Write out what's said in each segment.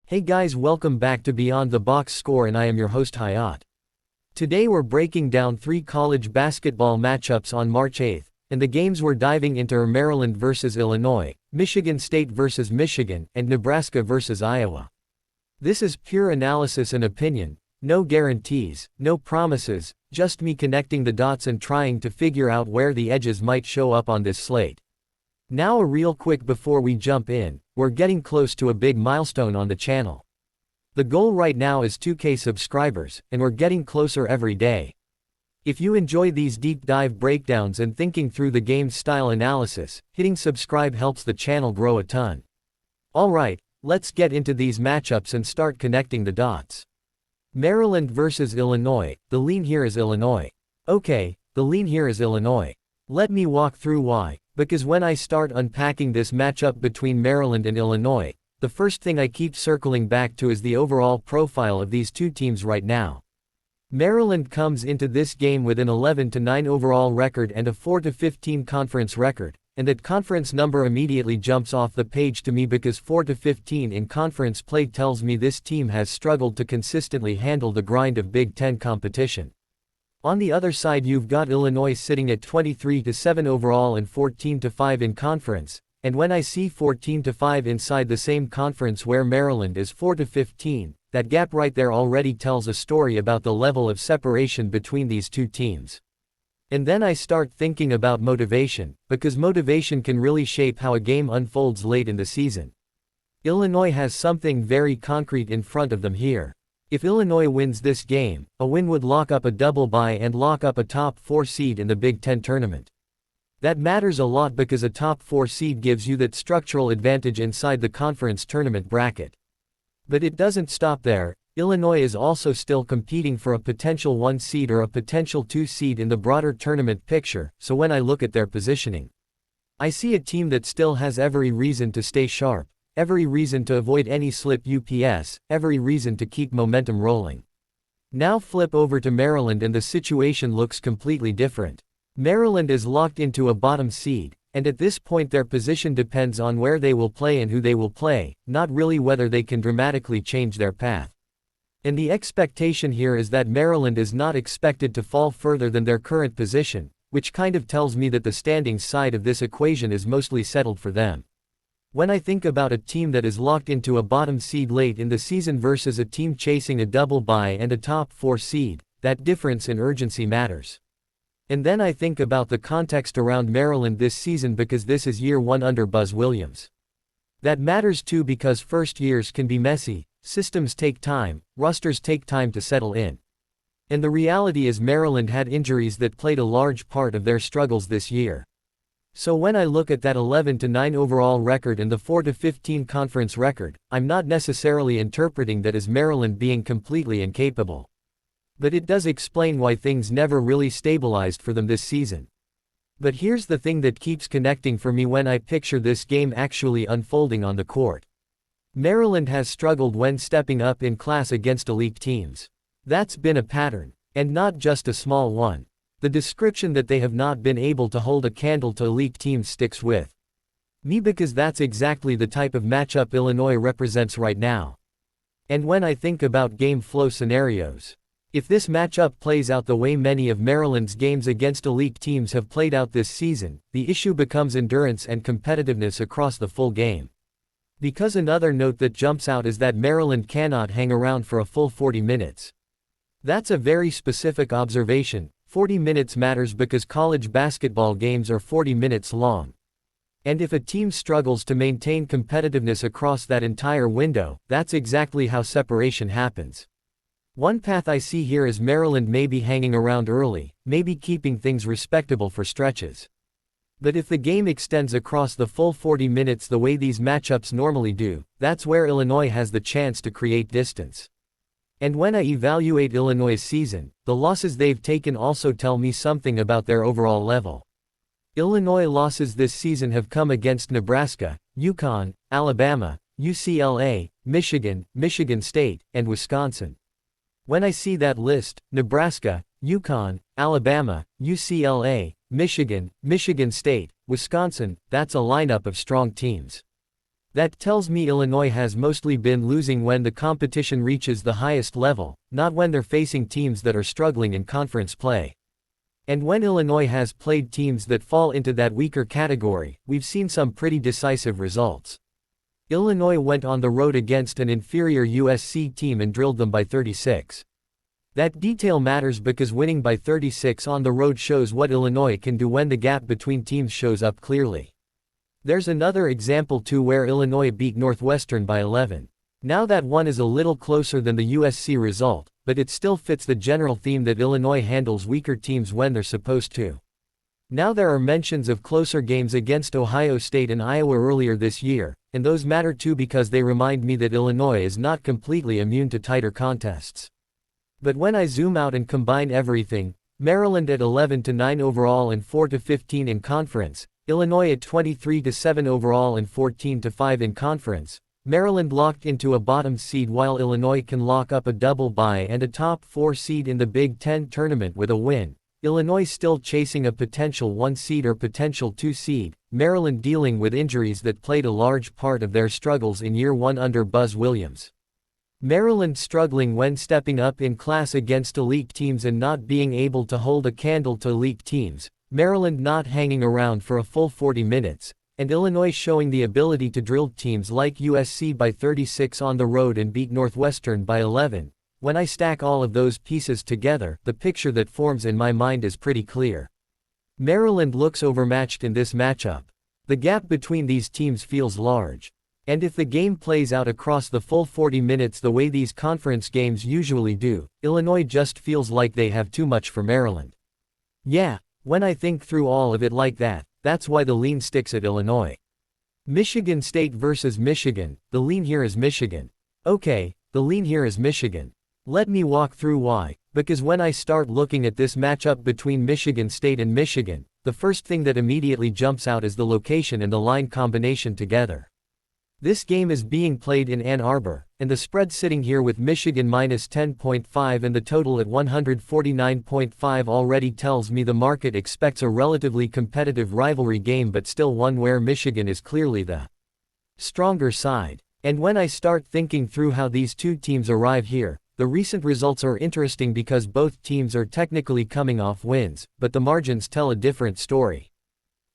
Hey guys, welcome back to Beyond the Box Score, and I am your host Hayat. Today we're breaking down 3 college basketball matchups on March 8th, and the games we're diving into are Maryland vs Illinois, Michigan State vs Michigan, and Nebraska vs Iowa. This is pure analysis and opinion, no guarantees, no promises, just me connecting the dots and trying to figure out where the edges might show up on this slate. Now a real quick before we jump in, we're getting close to a big milestone on the channel. The goal right now is 2K subscribers, and we're getting closer every day. If you enjoy these deep dive breakdowns and thinking through the game's style analysis, hitting subscribe helps the channel grow a ton. Alright, let's get into these matchups and start connecting the dots. Maryland vs Illinois, the lean here is Illinois. Okay, the lean here is Illinois. Let me walk through why. Because when I start unpacking this matchup between Maryland and Illinois, the first thing I keep circling back to is the overall profile of these two teams right now. Maryland comes into this game with an 11-9 overall record and a 4-15 conference record, and that conference number immediately jumps off the page to me because 4-15 in conference play tells me this team has struggled to consistently handle the grind of Big Ten competition. On the other side you've got Illinois sitting at 23-7 overall and 14-5 in conference, and when I see 14-5 inside the same conference where Maryland is 4-15, that gap right there already tells a story about the level of separation between these two teams. And then I start thinking about motivation, because motivation can really shape how a game unfolds late in the season. Illinois has something very concrete in front of them here. If Illinois wins this game, a win would lock up a double bye and lock up a top 4 seed in the Big Ten tournament. That matters a lot because a top 4 seed gives you that structural advantage inside the conference tournament bracket. But it doesn't stop there. Illinois is also still competing for a potential 1 seed or a potential 2 seed in the broader tournament picture, so when I look at their positioning, I see a team that still has every reason to stay sharp. Every reason to avoid any slip UPS, every reason to keep momentum rolling. Now flip over to Maryland and the situation looks completely different. Maryland is locked into a bottom seed, and at this point their position depends on where they will play and who they will play, not really whether they can dramatically change their path. And the expectation here is that Maryland is not expected to fall further than their current position, which kind of tells me that the standings side of this equation is mostly settled for them. When I think about a team that is locked into a bottom seed late in the season versus a team chasing a double bye and a top 4 seed, that difference in urgency matters. And then I think about the context around Maryland this season because this is year 1 under Buzz Williams. That matters too because first years can be messy, systems take time, rosters take time to settle in. And the reality is Maryland had injuries that played a large part of their struggles this year. So when I look at that 11-9 overall record and the 4-15 conference record, I'm not necessarily interpreting that as Maryland being completely incapable. But it does explain why things never really stabilized for them this season. But here's the thing that keeps connecting for me when I picture this game actually unfolding on the court. Maryland has struggled when stepping up in class against elite teams. That's been a pattern, and not just a small one. The description that they have not been able to hold a candle to elite teams sticks with me because that's exactly the type of matchup Illinois represents right now. And when I think about game flow scenarios, if this matchup plays out the way many of Maryland's games against elite teams have played out this season, the issue becomes endurance and competitiveness across the full game. Because another note that jumps out is that Maryland cannot hang around for a full 40 minutes. That's a very specific observation. 40 minutes matters because college basketball games are 40 minutes long. And if a team struggles to maintain competitiveness across that entire window, that's exactly how separation happens. One path I see here is Maryland maybe hanging around early, maybe keeping things respectable for stretches. But if the game extends across the full 40 minutes the way these matchups normally do, that's where Illinois has the chance to create distance. And when I evaluate Illinois' season, the losses they've taken also tell me something about their overall level. Illinois losses this season have come against Nebraska, UConn, Alabama, UCLA, Michigan, Michigan State, and Wisconsin. When I see that list, Nebraska, UConn, Alabama, UCLA, Michigan, Michigan State, Wisconsin, that's a lineup of strong teams. That tells me Illinois has mostly been losing when the competition reaches the highest level, not when they're facing teams that are struggling in conference play. And when Illinois has played teams that fall into that weaker category, we've seen some pretty decisive results. Illinois went on the road against an inferior USC team and drilled them by 36. That detail matters because winning by 36 on the road shows what Illinois can do when the gap between teams shows up clearly. There's another example too where Illinois beat Northwestern by 11. Now that one is a little closer than the USC result, but it still fits the general theme that Illinois handles weaker teams when they're supposed to. Now there are mentions of closer games against Ohio State and Iowa earlier this year, and those matter too because they remind me that Illinois is not completely immune to tighter contests. But when I zoom out and combine everything, Maryland at 11-9 overall and 4-15 in conference, Illinois at 23-7 overall and 14-5 in conference, Maryland locked into a bottom seed while Illinois can lock up a double bye and a top 4 seed in the Big Ten tournament with a win, Illinois still chasing a potential 1 seed or potential 2 seed, Maryland dealing with injuries that played a large part of their struggles in year 1 under Buzz Williams. Maryland struggling when stepping up in class against elite teams and not being able to hold a candle to elite teams, Maryland not hanging around for a full 40 minutes, and Illinois showing the ability to drill teams like USC by 36 on the road and beat Northwestern by 11. When I stack all of those pieces together, the picture that forms in my mind is pretty clear. Maryland looks overmatched in this matchup. The gap between these teams feels large. And if the game plays out across the full 40 minutes the way these conference games usually do, Illinois just feels like they have too much for Maryland. Yeah, when I think through all of it like that, that's why the lean sticks at Illinois. Michigan State versus Michigan, the lean here is Michigan. Okay, the lean here is Michigan. Let me walk through why, because when I start looking at this matchup between Michigan State and Michigan, the first thing that immediately jumps out is the location and the line combination together. This game is being played in Ann Arbor, and the spread sitting here with Michigan minus 10.5 and the total at 149.5 already tells me the market expects a relatively competitive rivalry game but still one where Michigan is clearly the stronger side. And when I start thinking through how these two teams arrive here, the recent results are interesting because both teams are technically coming off wins, but the margins tell a different story.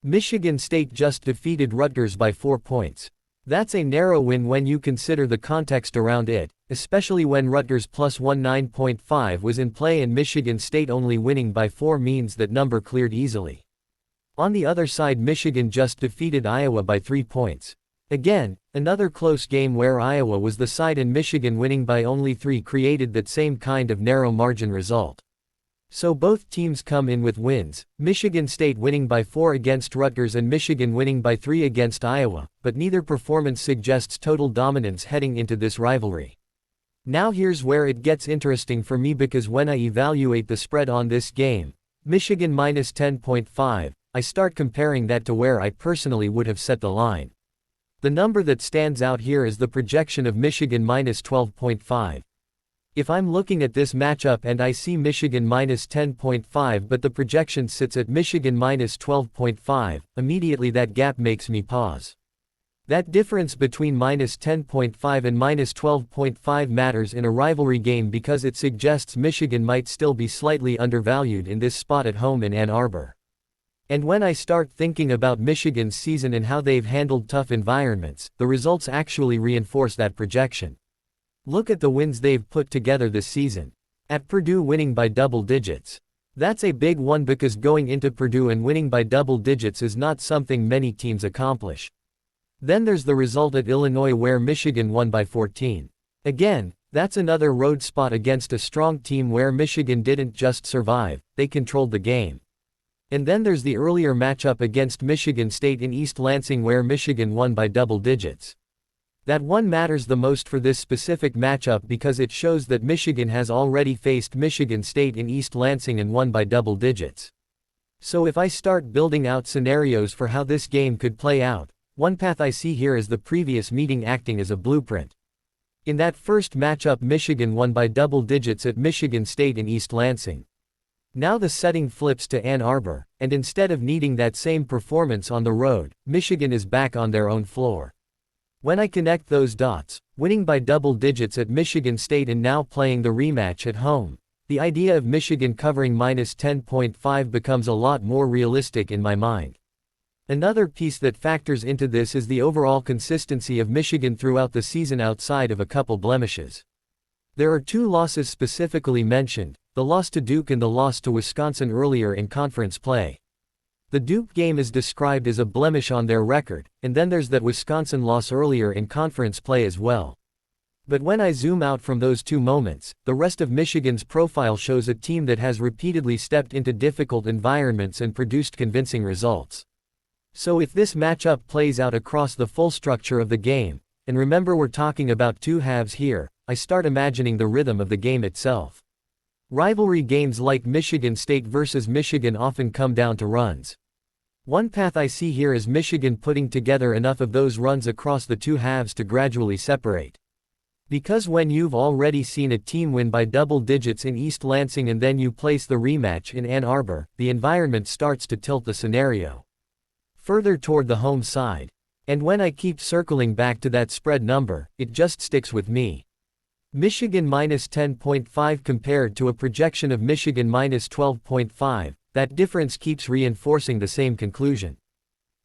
Michigan State just defeated Rutgers by 4 points. That's a narrow win when you consider the context around it, especially when Rutgers plus 19.5 was in play and Michigan State only winning by 4 means that number cleared easily. On the other side, Michigan just defeated Iowa by 3 points. Again, another close game where Iowa was the side and Michigan winning by only 3 created that same kind of narrow margin result. So both teams come in with wins, Michigan State winning by 4 against Rutgers and Michigan winning by 3 against Iowa, but neither performance suggests total dominance heading into this rivalry. Now here's where it gets interesting for me because when I evaluate the spread on this game, Michigan minus 10.5, I start comparing that to where I personally would have set the line. The number that stands out here is the projection of Michigan minus 12.5. If I'm looking at this matchup and I see Michigan minus 10.5 but the projection sits at Michigan minus 12.5, immediately that gap makes me pause. That difference between minus 10.5 and minus 12.5 matters in a rivalry game because it suggests Michigan might still be slightly undervalued in this spot at home in Ann Arbor. And when I start thinking about Michigan's season and how they've handled tough environments, the results actually reinforce that projection. Look at the wins they've put together this season. At Purdue winning by double digits. That's a big one because going into Purdue and winning by double digits is not something many teams accomplish. Then there's the result at Illinois where Michigan won by 14. Again, that's another road spot against a strong team where Michigan didn't just survive, they controlled the game. And then there's the earlier matchup against Michigan State in East Lansing where Michigan won by double digits. That one matters the most for this specific matchup because it shows that Michigan has already faced Michigan State in East Lansing and won by double digits. So if I start building out scenarios for how this game could play out, one path I see here is the previous meeting acting as a blueprint. In that first matchup, Michigan won by double digits at Michigan State in East Lansing. Now the setting flips to Ann Arbor, and instead of needing that same performance on the road, Michigan is back on their own floor. When I connect those dots, winning by double digits at Michigan State and now playing the rematch at home, the idea of Michigan covering minus 10.5 becomes a lot more realistic in my mind. Another piece that factors into this is the overall consistency of Michigan throughout the season outside of a couple blemishes. There are two losses specifically mentioned, the loss to Duke and the loss to Wisconsin earlier in conference play. The Duke game is described as a blemish on their record, and then there's that Wisconsin loss earlier in conference play as well. But when I zoom out from those two moments, the rest of Michigan's profile shows a team that has repeatedly stepped into difficult environments and produced convincing results. So if this matchup plays out across the full structure of the game, and remember we're talking about two halves here, I start imagining the rhythm of the game itself. Rivalry games like Michigan State versus Michigan often come down to runs. One path I see here is Michigan putting together enough of those runs across the two halves to gradually separate. Because when you've already seen a team win by double digits in East Lansing and then you place the rematch in Ann Arbor, the environment starts to tilt the scenario further toward the home side. And when I keep circling back to that spread number, it just sticks with me. Michigan minus 10.5 compared to a projection of Michigan minus 12.5, that difference keeps reinforcing the same conclusion.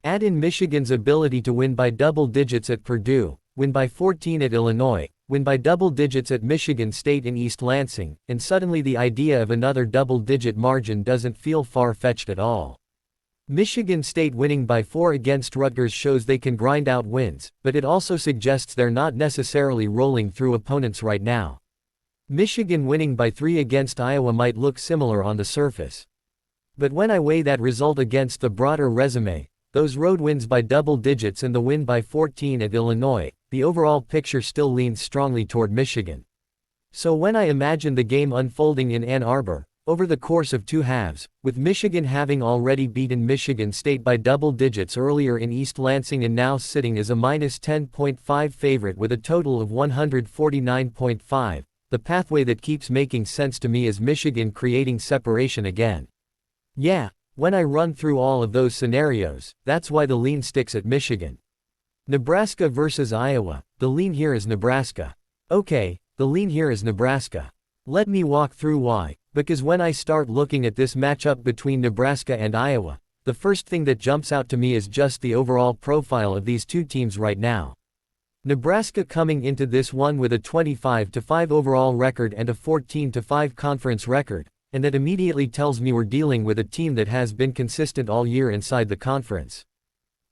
Add in Michigan's ability to win by double digits at Purdue, win by 14 at Illinois, win by double digits at Michigan State in East Lansing, and suddenly the idea of another double-digit margin doesn't feel far-fetched at all. Michigan State winning by 4 against Rutgers shows they can grind out wins, but it also suggests they're not necessarily rolling through opponents right now. Michigan winning by 3 against Iowa might look similar on the surface. But when I weigh that result against the broader resume, those road wins by double digits and the win by 14 at Illinois, the overall picture still leans strongly toward Michigan. So when I imagine the game unfolding in Ann Arbor, over the course of two halves, with Michigan having already beaten Michigan State by double digits earlier in East Lansing and now sitting as a minus 10.5 favorite with a total of 149.5, the pathway that keeps making sense to me is Michigan creating separation again. Yeah, when I run through all of those scenarios, that's why the lean sticks at Michigan. Nebraska versus Iowa, the lean here is Nebraska. Okay, the lean here is Nebraska. Let me walk through why, because when I start looking at this matchup between Nebraska and Iowa, the first thing that jumps out to me is just the overall profile of these two teams right now. Nebraska coming into this one with a 25-5 overall record and a 14-5 conference record, and that immediately tells me we're dealing with a team that has been consistent all year inside the conference.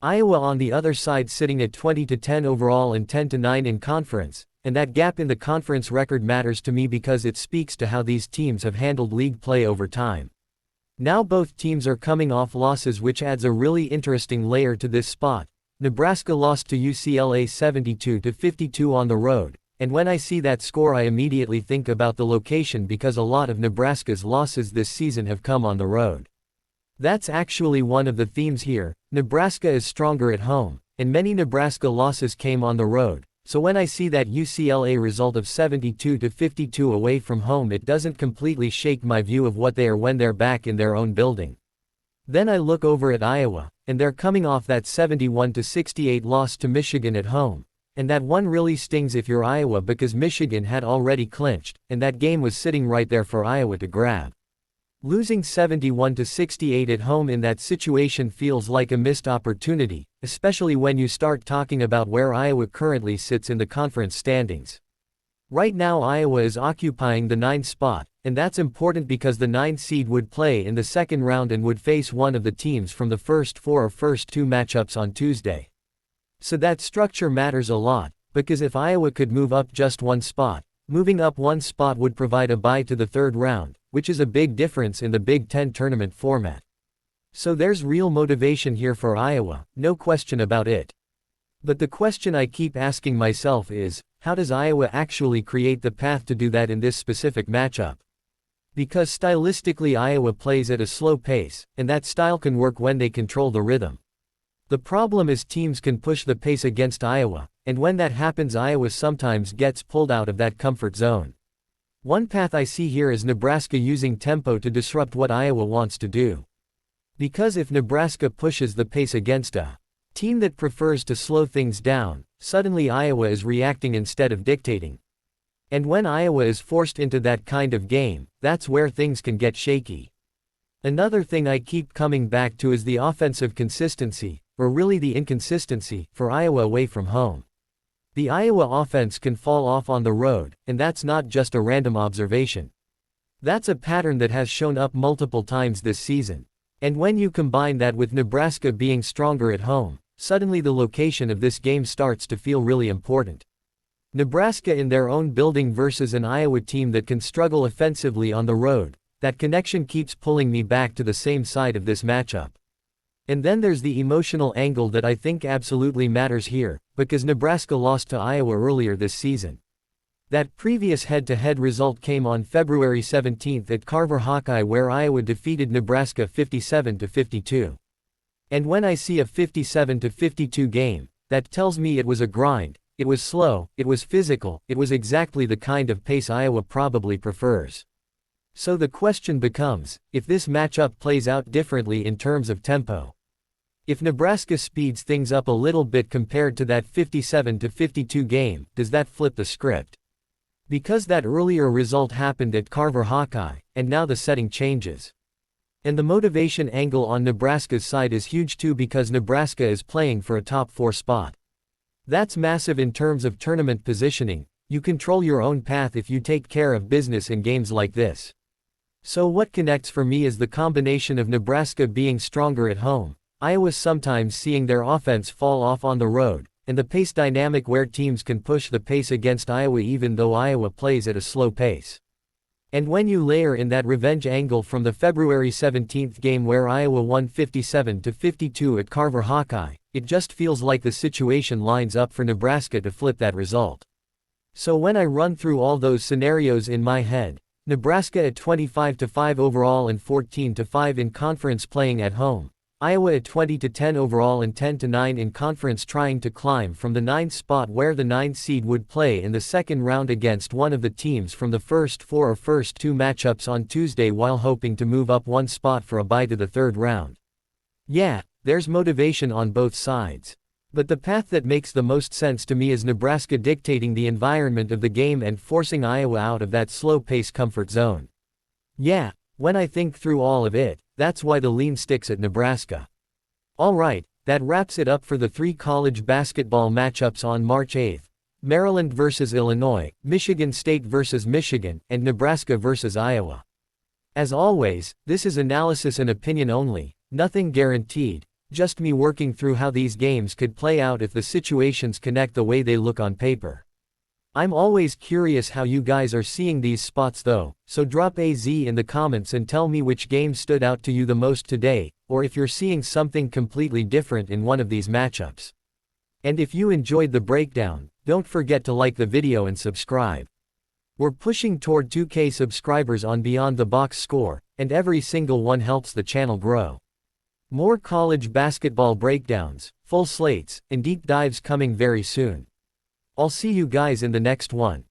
Iowa on the other side sitting at 20-10 overall and 10-9 in conference, and that gap in the conference record matters to me because it speaks to how these teams have handled league play over time. Now both teams are coming off losses, which adds a really interesting layer to this spot. Nebraska lost to UCLA 72-52 on the road, and when I see that score I immediately think about the location because a lot of Nebraska's losses this season have come on the road. That's actually one of the themes here. Nebraska is stronger at home, and many Nebraska losses came on the road, so when I see that UCLA result of 72-52 away from home, it doesn't completely shake my view of what they are when they're back in their own building. Then I look over at Iowa, and they're coming off that 71-68 loss to Michigan at home. And that one really stings if you're Iowa because Michigan had already clinched, and that game was sitting right there for Iowa to grab. Losing 71-68 at home in that situation feels like a missed opportunity, especially when you start talking about where Iowa currently sits in the conference standings. Right now Iowa is occupying the 9th spot, and that's important because the 9th seed would play in the second round and would face one of the teams from the first 4 or first 2 matchups on Tuesday. So that structure matters a lot, because if Iowa could move up just one spot, moving up one spot would provide a bye to the third round, which is a big difference in the Big Ten tournament format. So there's real motivation here for Iowa, no question about it. But the question I keep asking myself is, how does Iowa actually create the path to do that in this specific matchup? Because stylistically Iowa plays at a slow pace, and that style can work when they control the rhythm. The problem is teams can push the pace against Iowa, and when that happens Iowa sometimes gets pulled out of that comfort zone. One path I see here is Nebraska using tempo to disrupt what Iowa wants to do. Because if Nebraska pushes the pace against a team that prefers to slow things down, suddenly Iowa is reacting instead of dictating. And when Iowa is forced into that kind of game, that's where things can get shaky. Another thing I keep coming back to is the offensive consistency, or really the inconsistency, for Iowa away from home. The Iowa offense can fall off on the road, and that's not just a random observation. That's a pattern that has shown up multiple times this season. And when you combine that with Nebraska being stronger at home, suddenly the location of this game starts to feel really important. Nebraska in their own building versus an Iowa team that can struggle offensively on the road, that connection keeps pulling me back to the same side of this matchup. And then there's the emotional angle that I think absolutely matters here, because Nebraska lost to Iowa earlier this season. That previous head-to-head result came on February 17 at Carver Hawkeye, where Iowa defeated Nebraska 57-52. And when I see a 57-52 game, that tells me it was a grind, it was slow, it was physical, it was exactly the kind of pace Iowa probably prefers. So the question becomes, if this matchup plays out differently in terms of tempo. If Nebraska speeds things up a little bit compared to that 57-52 game, does that flip the script? Because that earlier result happened at Carver Hawkeye, and now the setting changes. And the motivation angle on Nebraska's side is huge too, because Nebraska is playing for a top 4 spot. That's massive in terms of tournament positioning. You control your own path if you take care of business in games like this. So what connects for me is the combination of Nebraska being stronger at home, Iowa sometimes seeing their offense fall off on the road, and the pace dynamic where teams can push the pace against Iowa even though Iowa plays at a slow pace. And when you layer in that revenge angle from the February 17 game where Iowa won 57-52 at Carver Hawkeye, it just feels like the situation lines up for Nebraska to flip that result. So when I run through all those scenarios in my head, Nebraska at 25-5 overall and 14-5 in conference playing at home, Iowa at 20-10 overall and 10-9 in conference trying to climb from the 9th spot where the 9th seed would play in the second round against one of the teams from the first 4 or first 2 matchups on Tuesday while hoping to move up 1 spot for a bye to the 3rd round. Yeah, there's motivation on both sides. But the path that makes the most sense to me is Nebraska dictating the environment of the game and forcing Iowa out of that slow-pace comfort zone. Yeah, when I think through all of it, that's why the lean sticks at Nebraska. Alright, that wraps it up for the 3 college basketball matchups on March 8th. Maryland versus Illinois, Michigan State versus Michigan, and Nebraska versus Iowa. As always, this is analysis and opinion only, nothing guaranteed, just me working through how these games could play out if the situations connect the way they look on paper. I'm always curious how you guys are seeing these spots though, so drop a Z in the comments and tell me which game stood out to you the most today, or if you're seeing something completely different in one of these matchups. And if you enjoyed the breakdown, don't forget to like the video and subscribe. We're pushing toward 2K subscribers on Beyond the Box Score, and every single one helps the channel grow. More college basketball breakdowns, full slates, and deep dives coming very soon. I'll see you guys in the next one.